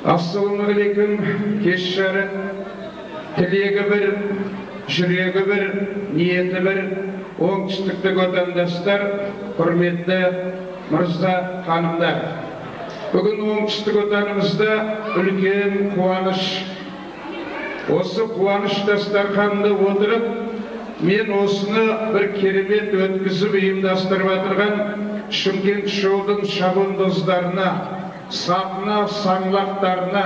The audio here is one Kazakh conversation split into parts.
Assalamualaikum, keshari, tilegi bir, жүрегі bir, ниеті bir, оңтүстіктік отандастар, құрметті мырза, ханымдар. Бүгін оңтүстік отанымызда үлкен қуаныш. Осы қуаныш дастарханында отырып, мен осыны бір керемет өткізіп ұйымдастырып отырған Шымкент шоудың шабандоздарына, сахна саңлақтарына,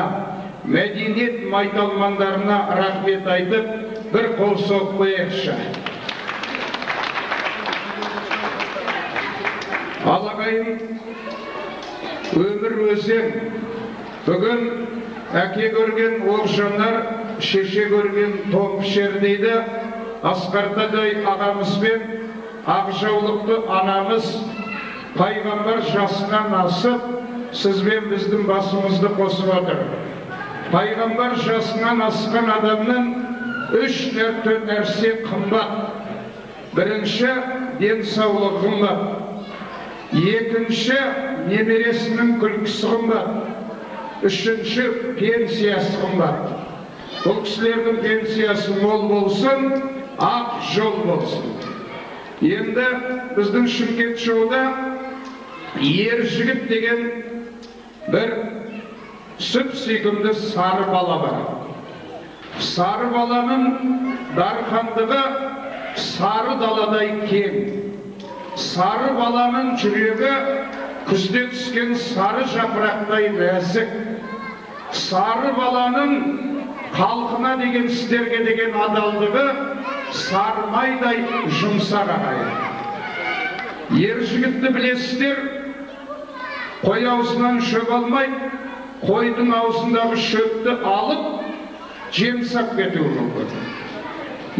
мәдениет майталмандарына рахмет айтып, бір қол соғып қояйықшы. Алағайын, өмір өзен. Бүгін әке көрген олжанар, шеше көрген том пішер дейді. Асқартадай ағамызбен ақжаулықты анамыз пайғамбар жасынан асып, сізбен біздің басымызды қосып отыр. Пайғамбар жасынан асқан адамның үш нәрсе қымбат. Бірінші, денсаулық қымбат. Екінші, немересінің күлкісі қымбат. Үшінші, пенсиясы қымбат. Бұл кісілердің пенсиясы мол болсын, ақ жол болсын. Енді біздің Шымкент шоуда ер жігіт деген бір сүт сүйкімді сары бала бар. Сары баланың дархандығы сары даладай кең. Сары баланың жүрегі күзде түскен сары жапырақтай нәзік. Сары баланың халқына деген, сіздерге деген адалдығы сармайдай жұмсақ ағайын. Ер жігітті білесіздер, қой аузынан шөп алмай, қойдың аузындағы шөпті алып, жемсап кетуі мүмкін.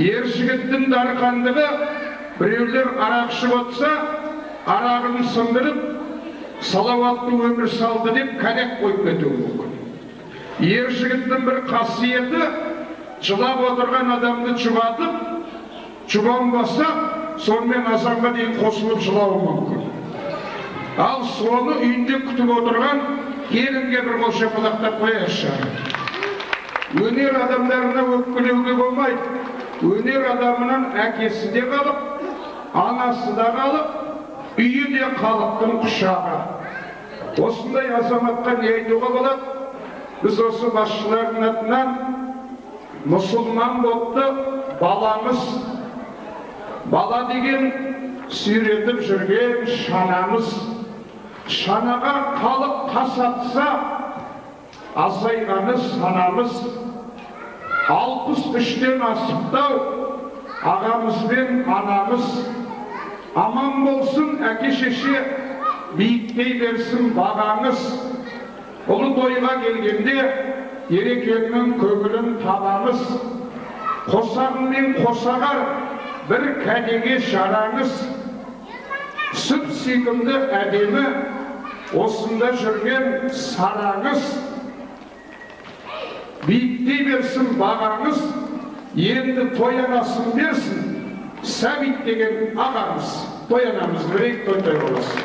Ер жігіттің дархандығы, біреулер арақ ішіп отырса, арағын сындырып, салауатты өмір салды деп кәнек қойып кетуі мүмкін. Ер жігіттің бір қасиеті, жылап отырған адамды жұбатып, жұбанбаса, сонымен азанға дейін қосылып жылауы мүмкін. Ал соны үйінде күтіп отырған келінге бір қол шапалақтап қояйықшы. Өнер адамдарына өкпелеуге болмайды. Өнер адамының әкесі де қалып, анасы да қалып, үйі де халықтың құшағы. Осындай азаматқа не айтуға болады? Біз осы басшылардың атынан мұсылман болыпты баламыз. Бала деген сүйретіп жүрген шанамыз. Шанаға халық қас атса, азайғаны санамыз. 63-тен асыптау ағамыз бен анамыз. Аман болсын әке шеше, биіктей берсін бағаңыз. Ұлы тойға келгенде ерекеңнің көңілін табамыз. Қосағымен қосағар бір кәдеге жараңыз. Сүт сүйкімді әдемі осында жүрген сараңыз. Биіктей берсін бағаңыз, енді тоянасын берсін Сәбит деген ағамыз. Тоянамыз, бірейік той болсын.